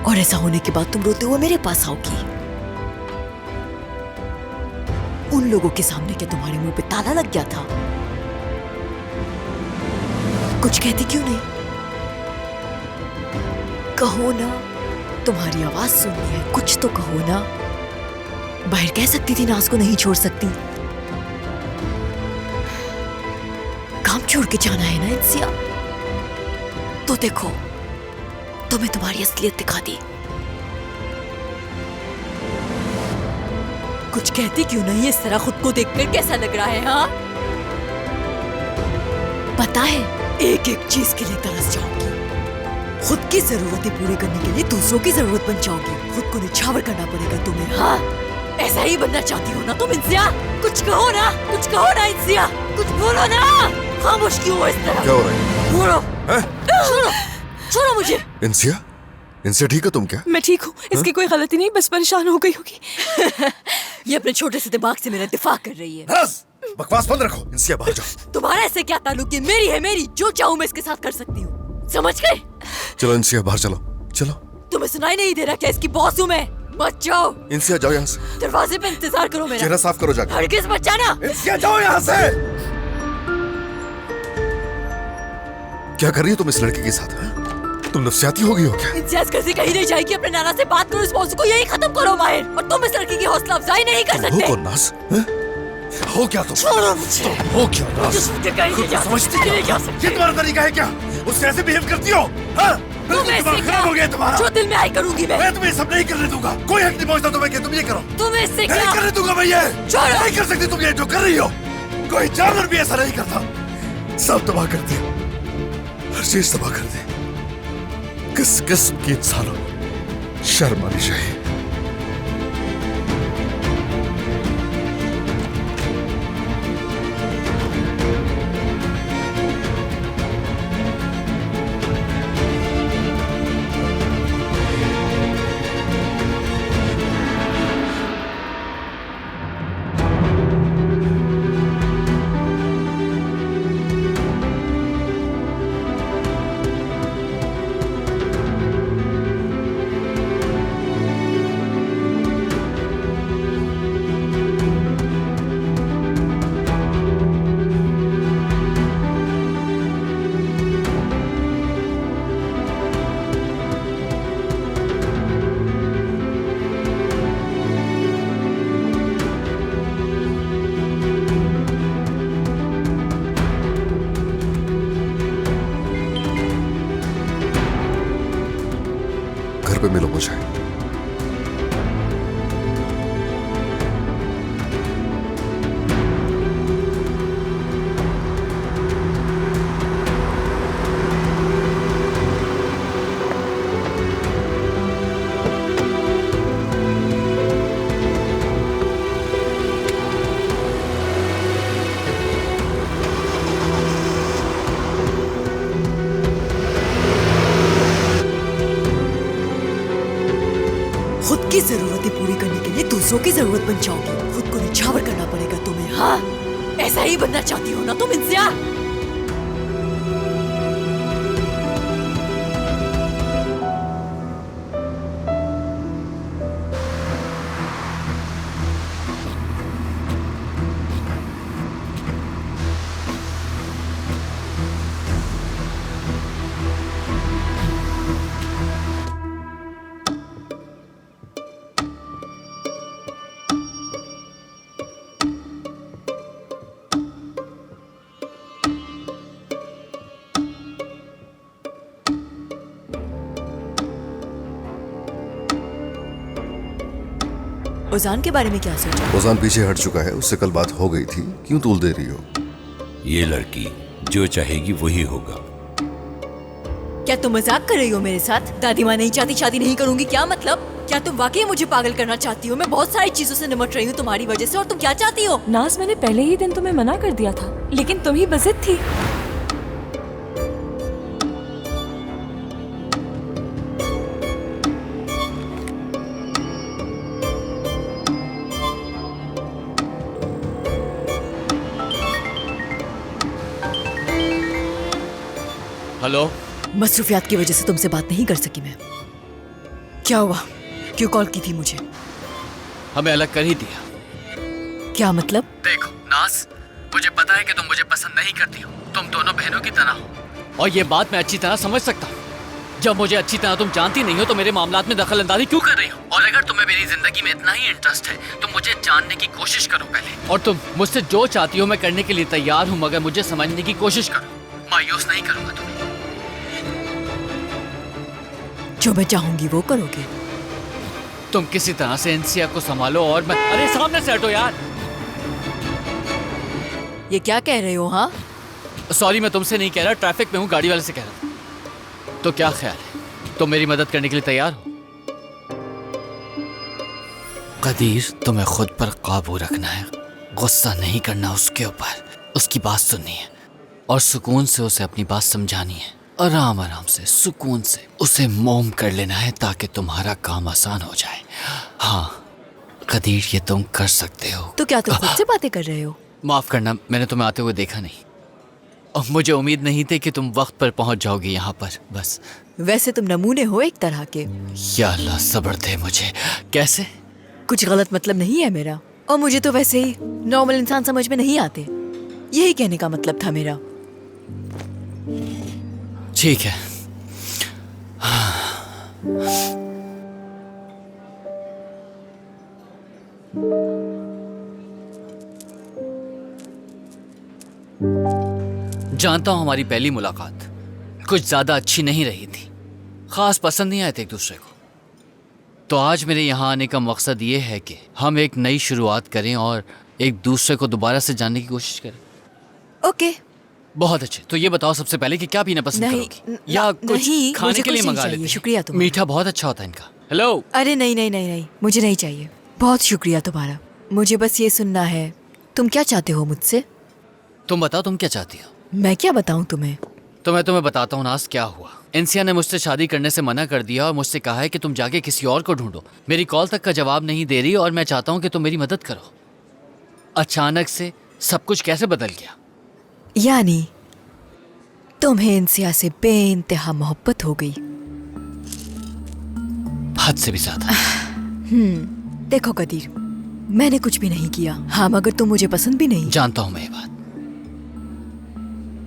और ऐसा होने के बाद तुम रोते हुए मेरे पास आओगी। उन लोगों के सामने क्या तुम्हारे मुंह पे ताला लग गया था? कुछ कहती क्यों नहीं? कहो ना, तुम्हारी आवाज सुननी है, कुछ तो कहो ना। बाहर कह सकती थी नाज को नहीं छोड़ सकती। काम छोड़ के जाना है ना इंसिया? तो देखो, तुम्हें तुम्हारी असलियत दिखा दी। कुछ कहती क्यों नहीं? इस तरह खुद को देखकर कैसा लग रहा है? हाँ, पता है, एक एक चीज के लिए तरस जाओगी। खुद की जरूरतें पूरी करने के लिए दूसरों की जरूरत बन जाओगी। खुद को निछावर करना पड़ेगा तुम्हें। हाँ, ऐसा ही बनना चाहती हो ना तुम इंसिया? कुछ कहो ना, कुछ कहो ना इंसिया, कुछ बोलो ना। खामोश क्यों हो इस तरह? क्या हो रहा है? बोलो। छोड़ो, छोड़ो मुझे। इंसिया, इनसे ठीक है तुम क्या? मैं ठीक हूँ, इसकी कोई गलती नहीं, बस परेशान हो गई होगी। ये अपने छोटे से दिमाग से मेरा दिफा कर रही है। बस बकवास बंद रखो, इनसे बाहर जाओ। तुम्हारा ऐसे क्या ताल्लुक है? मेरी है मेरी, जो चाहूँ मैं इसके साथ कर सकती हूँ, समझ गए? चलो इनसे बाहर चलो, चलो। तुम्हें सुनाई नहीं दे रहा क्या? इसकी बॉस हूँ मैं, मत जाओ। इनसे जाओ यहाँ से। दरवाजे पे इंतजार करो मेरा। चेहरा साफ करो जाकर। हरगिज़ मत जाना। इनसे जाओ यहाँ से। क्या कर रही हो तुम इस लड़के के साथ? तुम नफसियाती हो गई हो क्या? इंतजार करके कहीं नहीं जाएगी। अपने नाना से बात करो, इस मौजू को यही खत्म करो माहिर। और तुम इस लड़की की हौसला अफजाई नहीं कर सकते। हो कौन नाज? हो क्या तुम? छोड़ो मुझे। हो क्या नाज? समझती नहीं जा सकते। ये तुम्हारा तरीका है क्या? उससे ऐसे बिहेव करती हो? दिमाग खराब हो गया तुम्हारा। जो दिल में आई करूंगी मैं तुम्हें सब नहीं करने दूंगा। कोई हक नहीं पहुंचता तुम्हें कि तुम ये करो। तुम्हें इससे क्या? नहीं करने दूंगा मैं ये। नहीं कर सकती तुम ये जो कर रही हो। कोई जानवर भी ऐसा नहीं करता। सब तबाह कर दे, हर चीज तबाह कर दे। किस किस्म की इंसानों को शर्म आनी चाहिए। घर पे मिलो मुझे। खुद की जरूरतें पूरी करने के लिए दूसरों की जरूरत बन जाओगी। खुद को निछावर करना पड़ेगा तुम्हें। हाँ, ऐसा ही बनना चाहती हो ना तुम इंसिया? ओजान के बारे में क्या सोचा? ओजान पीछे हट चुका है, उससे कल बात हो गई थी। क्यों तूल दे रही हो? ये लड़की जो चाहेगी वही होगा। क्या तुम मजाक कर रही हो मेरे साथ? दादी माँ नहीं चाहती, शादी नहीं करूंगी, क्या मतलब? क्या तुम वाकई मुझे पागल करना चाहती हो? मैं बहुत सारी चीजों से निपट रही हूँ तुम्हारी वजह से, और तुम क्या चाहती हो? नाज, मैंने पहले ही दिन तुम्हें मना कर दिया था, लेकिन तुम ही बज़िद थी। हेलो। मसरूफियात की वजह से तुमसे बात नहीं कर सकी मैं। क्या हुआ? क्यों कॉल की थी मुझे? हमें अलग कर ही दिया। क्या मतलब? देखो नाज, मुझे पता है कि तुम मुझे पसंद नहीं करती हो। तुम दोनों बहनों की तरह हो, और ये बात मैं अच्छी तरह समझ सकता हूँ। जब मुझे अच्छी तरह तुम जानती नहीं हो तो मेरे मामलात में दखल अंदाजी क्यों कर रही हो? और अगर तुम्हें मेरी जिंदगी में इतना ही इंटरेस्ट है तो मुझे जानने की कोशिश करो पहले। और तुम मुझसे जो चाहती हो मैं करने के लिए तैयार हूँ, मगर मुझे समझने की कोशिश करो। मायूस नहीं करूंगा तुम्हें। जो मैं चाहूंगी वो करोगे? तुम किसी तरह से इंसिया को संभालो और मैं। अरे सामने से हटो यार। ये क्या कह रहे हो? हाँ सॉरी, मैं तुमसे नहीं कह रहा, ट्रैफिक में हूँ, गाड़ी वाले से कह रहा था। तो क्या ख्याल है, तुम मेरी मदद करने के लिए तैयार हो? कदीर, तुम्हें खुद पर काबू रखना है, गुस्सा नहीं करना उसके ऊपर, उसकी बात सुननी है और सुकून से उसे अपनी बात समझानी है। आराम आराम से सुकून से उसे मोम कर लेना है ताकि तुम्हारा काम आसान हो जाए। हाँ कदीर, ये तुम कर सकते हो। तो क्या तुम खुद से बातें कर रहे हो? माफ करना, मैंने तुम्हें आते हुए देखा नहीं और मुझे उम्मीद नहीं थी कि तुम वक्त पर पहुंच जाओगी यहाँ पर। बस वैसे तुम नमूने हो एक तरह के। या अल्लाह सब्र दे मुझे। कैसे? कुछ गलत मतलब नहीं है मेरा, और मुझे तो वैसे ही नॉर्मल इंसान समझ में नहीं आते। यही कहने का मतलब था मेरा। ठीक है। जानता हूं हमारी पहली मुलाकात कुछ ज्यादा अच्छी नहीं रही थी, खास पसंद नहीं आए थे एक दूसरे को। तो आज मेरे यहाँ आने का मकसद ये है कि हम एक नई शुरुआत करें और एक दूसरे को दोबारा से जानने की कोशिश करें। ओके, बहुत अच्छे। तो ये बताओ सबसे पहले कि क्या पीना पसंद करोगी, या कुछ नहीं, खाने मुझे के लिए कुछ नहीं मंगा चाहिए, लेते? शुक्रिया तुम्हारा। मीठा बहुत अच्छा होता है इनका। हेलो। अरे नहीं नहीं नहीं नहीं, मुझे नहीं चाहिए। बहुत शुक्रिया तुम्हारा। मुझे बस ये सुनना है, तुम क्या चाहते हो मुझसे? तुम बताओ तुम क्या चाहती हो? मैं क्या बताऊं तुम्हें? तो मैं तुम्हें बताता हूँ नाज क्या हुआ। इंसिया ने मुझसे शादी करने से मना कर दिया और मुझसे कहा है कि तुम जाके किसी और को ढूंढो। मेरी कॉल तक का जवाब नहीं दे रही और मैं चाहता हूँ कि तुम मेरी मदद करो। अचानक से सब कुछ कैसे बदल गया? यानी तुम्हें इंसिया से बेइंतहा मोहब्बत हो गई? हद से भी ज्यादा। देखो कदीर, मैंने कुछ भी नहीं किया। हाँ, मगर तुम मुझे पसंद भी नहीं। जानता हूँ मैं ये बात।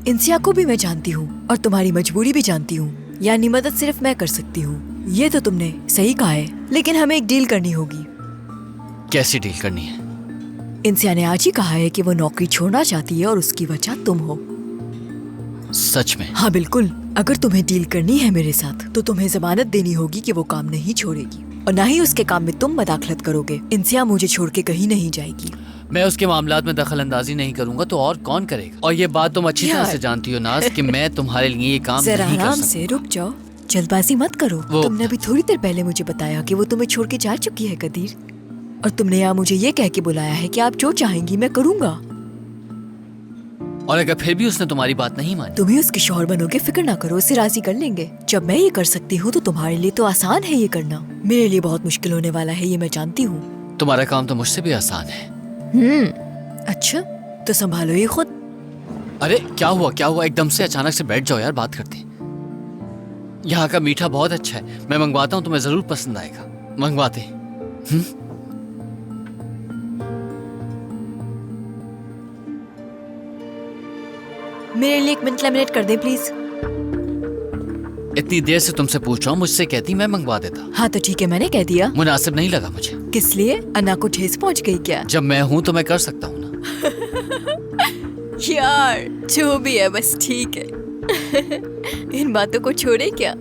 इंसिया को भी मैं जानती हूँ और तुम्हारी मजबूरी भी जानती हूँ, यानी मदद सिर्फ मैं कर सकती हूँ। ये तो तुमने सही कहा है, लेकिन हमें एक डील करनी होगी। कैसी डील करनी है? इंसिया ने आज ही कहा है कि वो नौकरी छोड़ना चाहती है और उसकी वजह तुम हो। सच में? हाँ बिल्कुल। अगर तुम्हें डील करनी है मेरे साथ तो तुम्हें जमानत देनी होगी कि वो काम नहीं छोड़ेगी और ना ही उसके काम में तुम मदाखलत करोगे। इंसिया मुझे छोड़ के कहीं नहीं जाएगी। मैं उसके मामलात में दखल अंदाजी नहीं करूंगा तो और कौन करेगा? और ये बात तुम अच्छी तरह से जानती हो नाज कि मैं तुम्हारे लिए ये काम जरा नहीं कर आराम सकता। से रुक जाओ, जल्दबाजी मत करो। तुमने अभी थोड़ी देर पहले मुझे बताया कि वो तुम्हें छोड़ के जा चुकी है कदीर, और तुमने यहाँ मुझे ये कह के बुलाया है कि आप जो चाहेंगी मैं करूँगा। और अगर फिर भी उसने तुम्हारी बात नहीं मानी? तुम ही उसके शौहर बनोगे, फिक्र ना करो, उसे राजी कर लेंगे। जब मैं ये कर सकती हूँ तो तुम्हारे लिए तो आसान है ये करना। मेरे लिए बहुत मुश्किल होने वाला है, ये मैं जानती हूँ। तुम्हारा काम तो मुझसे भी आसान है। अच्छा, तो संभालो ये खुद। अरे क्या हुआ क्या हुआ? एकदम से अचानक से बैठ जाओ यार, बात करते हैं। यहाँ का मीठा बहुत अच्छा है, मैं मंगवाता हूँ, तुम्हें जरूर पसंद आएगा। मंगवाते हैं। मेरे लिए 1 मिनट लेमिनेट कर दे प्लीज। इतनी देर से तुमसे पूछ रहा हूँ, मुझसे कहती मैं मंगवा देता। हाँ तो ठीक है, मैंने कह दिया। मुनासिब नहीं लगा मुझे। किस लिए? अन्ना को ठेस पहुँच गई क्या? जब मैं हूँ तो मैं कर सकता हूँ ना। यार जो भी है बस ठीक है। इन बातों को छोड़े क्या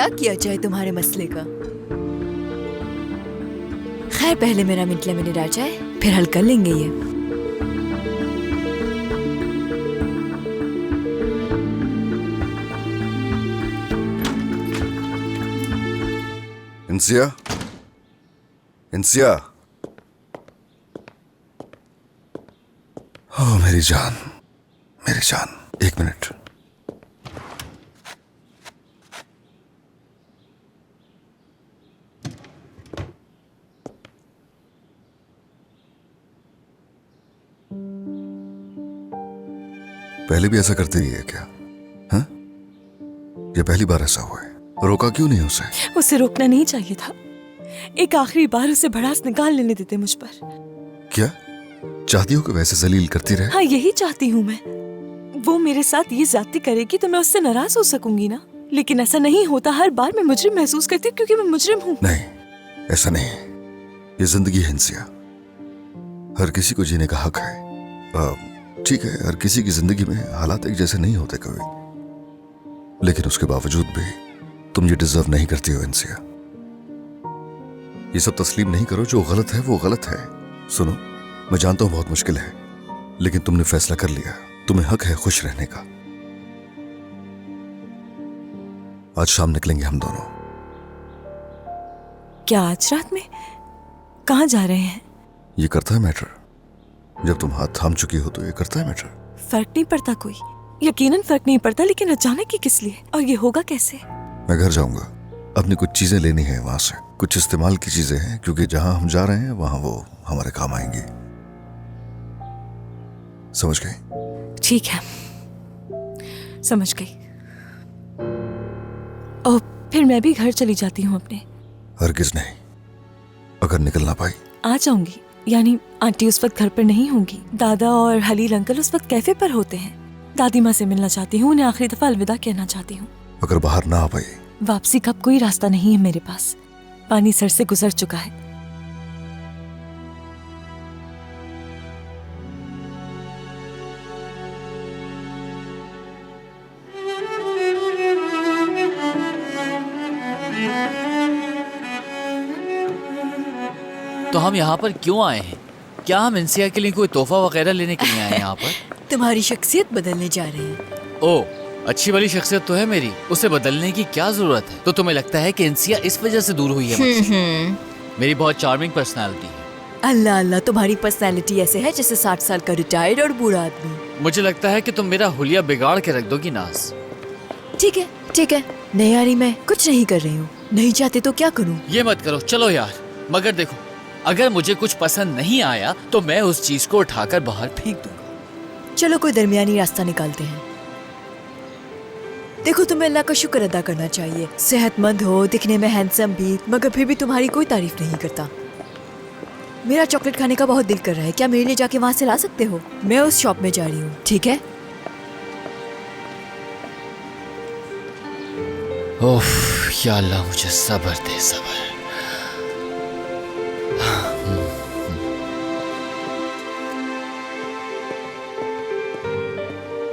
किया जाए तुम्हारे मसले का? खैर पहले मेरा मिनट लेमिनेट आ जाए, फिर हल कर लेंगे ये। इंसिया, इंसिया, ओ मेरी जान, मेरी जान, 1 मिनट। पहले भी ऐसा करती रही है क्या? हाँ? ये पहली बार ऐसा हुआ है? रोका क्यों नहीं उसे? उसे रोकना नहीं चाहिए था। एक आखिरी बार उसे भड़ास निकाल लेने देते मुझ पर। क्या चाहती हो कि वैसे जलील करती रहे? हाँ यही चाहती हूँ मैं। वो मेरे साथ ये ज्यादती करेगी तो मैं उससे नाराज हो सकूंगी ना, लेकिन ऐसा नहीं होता। हर बार मैं मुजरिम महसूस करती हूँ क्योंकि मैं मुजरिम हूँ। नहीं, ऐसा नहीं। ये जिंदगी है इंसिया, हर किसी को जीने का हक है। ठीक है, हर किसी की जिंदगी में हालात एक जैसे नहीं होते कभी, लेकिन उसके बावजूद भी तुम ये डिजर्व नहीं करती हो इंसिया। ये सब तस्लीम नहीं करो, जो गलत है वो गलत है। सुनो, मैं जानता हूं बहुत मुश्किल है, लेकिन तुमने फैसला कर लिया, तुम्हें हक है खुश रहने का। आज शाम निकलेंगे हम दोनों। क्या आज रात में? कहाँ जा रहे हैं? ये करता है मैटर? जब तुम हाथ थाम चुकी हो तो ये करता है मैटर? फर्क नहीं पड़ता कोई। यकीनन फर्क नहीं पड़ता, लेकिन अचानक ही किस लिए, और ये होगा कैसे? मैं घर जाऊंगा, अपनी कुछ चीजें लेनी है वहां से, कुछ इस्तेमाल की चीजें हैं, क्योंकि जहां हम जा रहे हैं वहां वो हमारे काम आएंगी। समझ गई? ठीक है, समझ गई। और फिर मैं भी घर चली जाती हूँ अपने। हरगिज नहीं, अगर निकल ना पाई आ जाऊंगी, यानी आंटी उस वक्त घर पर नहीं होंगी। दादा और हलील अंकल उस वक्त कैफे पर होते हैं। दादी माँ से मिलना चाहती हूँ, उन्हें आखिरी दफा अलविदा कहना चाहती हूँ। अगर बाहर ना आ पाई, वापसी का कोई रास्ता नहीं है मेरे पास, पानी सर से गुजर चुका है। तो हम यहाँ पर क्यों आए हैं? क्या हम इंसिया के लिए कोई तोहफा वगैरह लेने के लिए आए हैं यहाँ पर? तुम्हारी शख्सियत बदलने जा रही है। ओह, अच्छी वाली शख्सियत तो है मेरी, उसे बदलने की क्या जरूरत है? तो तुम्हें लगता है कि इंसिया इस वजह से दूर हुई है मुझसे? मेरी बहुत चार्मिंग पर्सनालिटी है। अल्लाह अल्लाह, तुम्हारी पर्सनालिटी ऐसे है जैसे 60 साल का रिटायर्ड और बूढ़ा आदमी। मुझे लगता है कि तुम मेरा हुलिया बिगाड़ के रख दोगी नाज। ठीक है ठीक है, नहीं यारी, मैं कुछ नहीं कर रही हूँ। नहीं चाहते तो क्या करूँ? ये मत करो, चलो यार। मगर देखो, अगर मुझे कुछ पसंद नहीं आया तो मैं उस चीज को उठाकर बाहर फेंक दूंगा। चलो कोई दरमियानी रास्ता निकालते हैं। देखो, तुम्हें अल्लाह का शुक्र अदा करना चाहिए। सेहतमंद हो, दिखने में हैंडसम भी, मगर फिर भी तुम्हारी कोई तारीफ नहीं करता। मेरा चॉकलेट खाने का बहुत दिल कर रहा है, क्या मेरे लिए जाके वहाँ से ला सकते हो? मैं उस शॉप में जा रही हूँ, ठीक है? ओह या अल्लाह, मुझे सब्र दे, सब्र।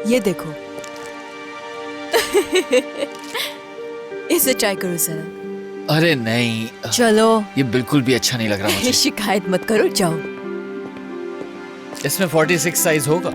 ये देखो। इसे ट्राई करो जरा। अरे नहीं, चलो। ये बिल्कुल भी अच्छा नहीं लग रहा मुझे। शिकायत मत करो, जाओ। इसमें 46 साइज होगा?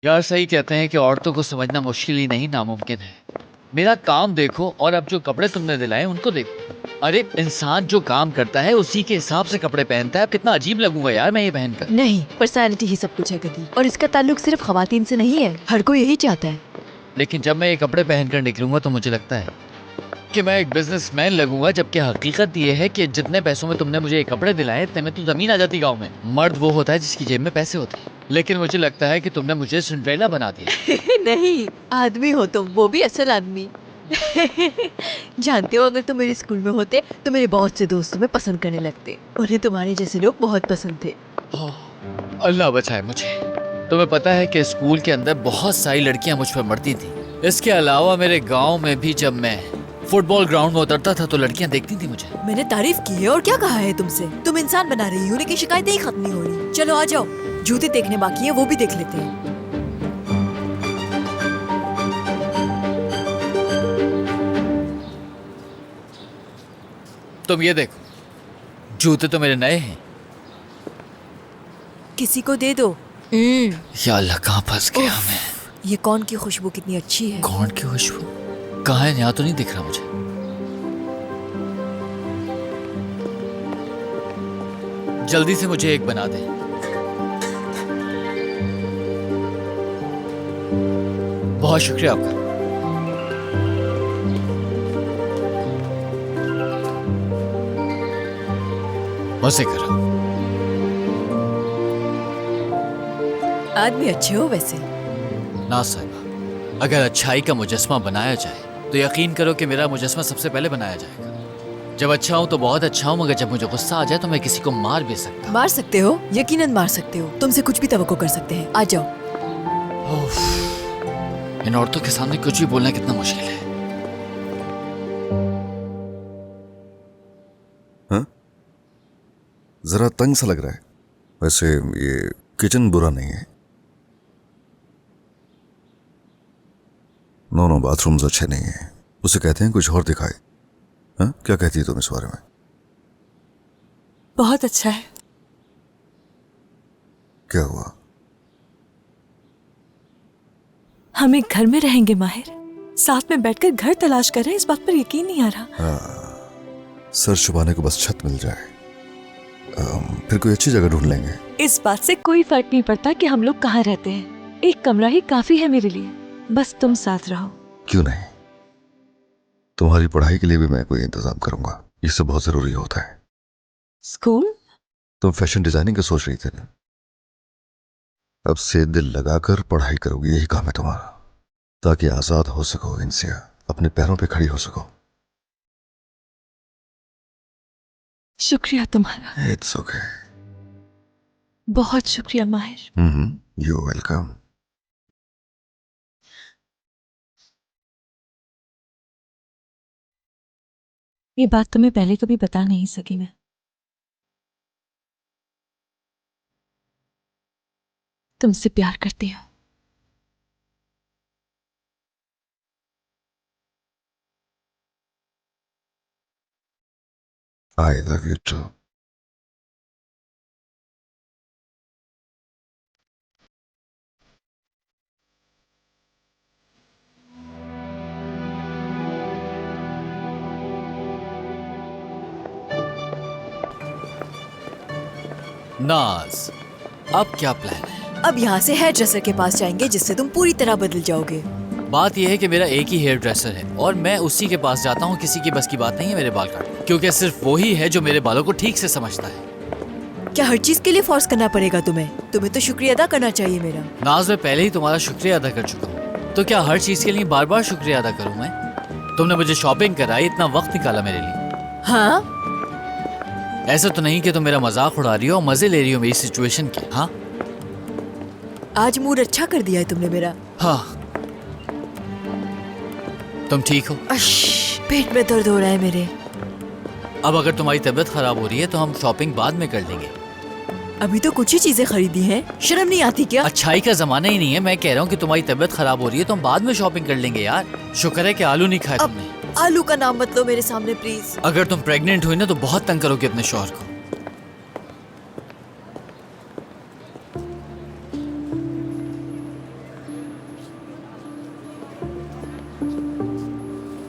यार सही कहते हैं कि औरतों को समझना मुश्किल ही नहीं, नामुमकिन है। मेरा काम देखो, और अब जो कपड़े तुमने दिलाए उनको देखो। अरे इंसान जो काम करता है उसी के हिसाब से कपड़े पहनता है। अब कितना अजीब लगूंगा यार मैं ये पहनकर। नहीं, पर्सनालिटी ही सब कुछ है कदी, और इसका ताल्लुक सिर्फ खवातीन से नहीं है, हर कोई यही चाहता है। लेकिन जब मैं ये कपड़े पहनकर निकलूंगा तो मुझे लगता है कि मैं एक बिजनेसमैन लगूंगा, जबकि हकीकत ये है कि जितने पैसों में तुमने मुझे ये कपड़े दिलाए इतने में तो जमीन आ जाती गाँव में। मर्द वो होता है जिसकी जेब में पैसे होते हैं, लेकिन मुझे लगता है कि तुमने मुझे सिंड्रेला बना दिया। नहीं, आदमी हो तुम, वो भी असल आदमी। जानते हो, अगर तुम मेरे स्कूल में होते तो मेरे बहुत से दोस्त तुम्हें पसंद करने लगते। उन्हें तुम्हारे जैसे लोग बहुत पसंद थे। अल्लाह बचाए मुझे। तुम्हें पता है कि स्कूल के अंदर बहुत सारी लड़कियां मुझ पर मरती थी। इसके अलावा मेरे गांव में भी जब मैं फुटबॉल ग्राउंड में उतरता था तो लड़कियां देखती थी मुझे। मैंने तारीफ की है और क्या कहा है तुमसे? तुम इंसान बना रही हो, लेकिन शिकायतें ही खत्म नहीं हो रही। चलो आ जाओ, जूते देखने बाकी है, वो भी देख लेते हैं। तुम ये देखो, जूते तो मेरे नए हैं। किसी को दे दो। या अल्लाह, कहाँ फंस गया मैं। ये कौन की खुशबू कितनी अच्छी है। कौन की खुशबू? कहाँ है? यहाँ तो नहीं दिख रहा मुझे। जल्दी से मुझे एक बना दे। बहुत शुक्रिया आपका। मजे करो। आदमी अच्छे हो वैसे। ना साहिबा, अगर अच्छाई का मुजस्मा बनाया जाए तो यकीन करो कि मेरा मुजस्मा सबसे पहले बनाया जाएगा। जब अच्छा हूँ तो बहुत अच्छा हूँ, मगर जब मुझे गुस्सा आ जाए तो मैं किसी को मार भी सकता मार सकते हो, यकीनन मार सकते हो। तुमसे कुछ भी तवक्को कर सकते हैं। आ जाओ। हूँ। इन औरतों के सामने कुछ भी बोलना कितना मुश्किल है। हाँ? जरा तंग सा लग रहा है। वैसे ये किचन बुरा नहीं है। नो, बाथरूम्स अच्छे नहीं है। उसे कहते हैं कुछ और दिखाए। हाँ? क्या कहती है तुम इस बारे में? बहुत अच्छा है। क्या हुआ? हम एक घर में रहेंगे माहिर, साथ में बैठकर घर तलाश कर रहे हैं। इस बात पर यकीन नहीं आ रहा। हाँ, सर छुपाने को बस छत मिल जाए, फिर कोई अच्छी जगह ढूंढ लेंगे। इस बात से कोई फर्क नहीं पड़ता कि हम लोग कहाँ रहते हैं। एक कमरा ही काफी है मेरे लिए, बस तुम साथ रहो। क्यों नहीं, तुम्हारी पढ़ाई के लिए भी मैं कोई इंतजाम करूंगा। ये सब बहुत जरूरी होता है। स्कूल? तुम फैशन डिजाइनिंग का सोच रही थी ना? अब से दिल लगाकर पढ़ाई करोगी, यही काम है तुम्हारा, ताकि आजाद हो सको इंसिया, अपने पैरों पे खड़ी हो सको। शुक्रिया तुम्हारा। It's okay. बहुत शुक्रिया माहिर। You welcome. ये बात तुम्हें पहले कभी बता नहीं सकी मैं। तुमसे प्यार करती हूँ। I love you too. नाज, अब क्या प्लान है? अब यहाँ से हेयर ड्रेसर के पास जाएंगे, जिससे तुम पूरी तरह बदल जाओगे। बात यह है कि मेरा एक ही हेयर ड्रेसर है और मैं उसी के पास जाता हूँ। किसी की बस की बात नहीं है मेरे बाल काटना, क्योंकि सिर्फ वो ही है जो मेरे बालों को ठीक से समझता है। क्या हर चीज के लिए फोर्स करना पड़ेगा तुम्हें? तुम्हें तो शुक्रिया अदा करना चाहिए मेरा। नाज, मैं पहले ही तुम्हारा शुक्रिया अदा कर चुका हूँ, तो क्या हर चीज के लिए बार बार शुक्रिया अदा करूँ मैं? तुमने मुझे शॉपिंग कराई, इतना वक्त निकाला मेरे लिए। हाँ? ऐसा तो नहीं कि तुम मेरा मजाक उड़ा रही हो और मजे ले रही हो मेरी सिचुएशन के? हाँ, आज मूड अच्छा कर दिया है तुमने मेरा। हाँ। तुम ठीक हो? पेट में दर्द हो रहा है मेरे। अब अगर तुम्हारी तबीयत खराब हो रही है तो हम शॉपिंग बाद में कर लेंगे। अभी तो कुछ ही चीजें खरीदी हैं, शर्म नहीं आती क्या? अच्छाई का जमाना ही नहीं है। मैं कह रहा हूँ कि तुम्हारी तबीयत खराब हो रही है तो हम बाद में शॉपिंग कर लेंगे यार। शुक्र है कि आलू नहीं खाए तुमने। आलू का नाम मत लो मेरे सामने प्लीज। अगर तुम प्रेग्नेंट हुई ना तो बहुत तंग करोगे अपने शौहर को।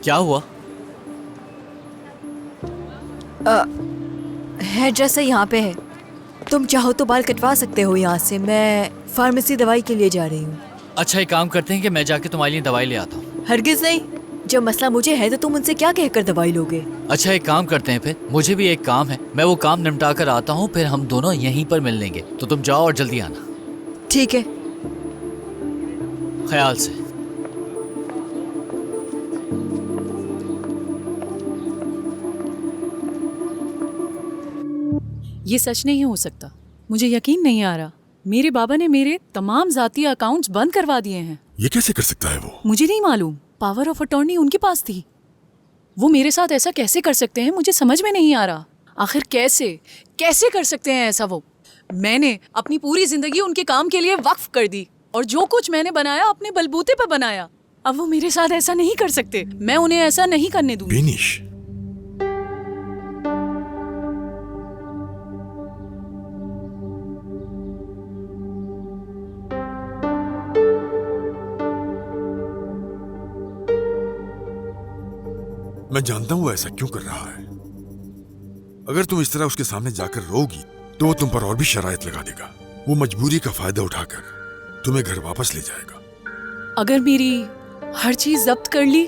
क्या हुआ? हेयर ड्रेसर यहाँ पे है, तुम चाहो तो बाल कटवा सकते हो यहाँ से। मैं फार्मेसी दवाई के लिए जा रही हूँ। अच्छा, एक काम करते हैं कि मैं जाके तुम्हारे लिए दवाई ले आता हूँ। हरगिज नहीं, जब मसला मुझे है तो तुम उनसे क्या कहकर दवाई लोगे? अच्छा, एक काम करते हैं, फिर मुझे भी एक काम है, मैं वो काम निपटा कर आता हूँ, फिर हम दोनों यहीं पर मिल लेंगे। तो तुम जाओ और जल्दी आना। ठीक है। ख्याल से। ये सच नहीं हो सकता, मुझे यकीन नहीं आ रहा। मेरे बाबा ने मेरे तमाम जाती अकाउंट्स बंद करवा दिए हैं। ये कैसे कर सकता है वो? मुझे नहीं मालूम, पावर ऑफ अटॉर्नी उनके पास थी। वो मेरे साथ ऐसा कैसे कर सकते हैं, मुझे समझ में नहीं आ रहा। आखिर कैसे कैसे कर सकते हैं ऐसा? वो मैंने अपनी पूरी जिंदगी उनके काम के लिए वक्फ कर दी और जो कुछ मैंने बनाया अपने बलबूते पर बनाया। अब वो मेरे साथ ऐसा नहीं कर सकते, मैं उन्हें ऐसा नहीं करने दूंगी। बेनिश, मैं जानता हूं ऐसा क्यों कर रहा है। अगर तुम इस तरह उसके सामने जाकर रोगी तो वो तुम पर और भी शराइत लगा देगा। वो मजबूरी का फायदा उठाकर तुम्हें घर वापस ले जाएगा। अगर मेरी हर चीज जब्त कर ली,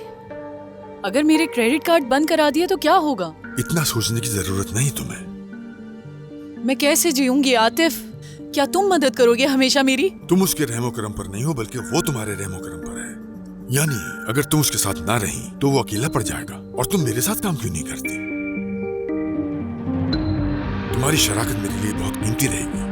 अगर मेरे क्रेडिट कार्ड बंद करा दिए तो क्या होगा? इतना सोचने की जरूरत नहीं तुम्हें। मैं कैसे जीऊंगी आतिफ? क्या तुम मदद करोगे हमेशा मेरी? तुम उसके रहमो करम पर नहीं हो, बल्कि वो तुम्हारे रहमो करम पर है। यानी अगर तुम उसके साथ ना रही तो वो अकेला पड़ जाएगा। और तुम मेरे साथ काम क्यों नहीं करती? तुम्हारी शराकत मेरे लिए बहुत कीमती रहेगी।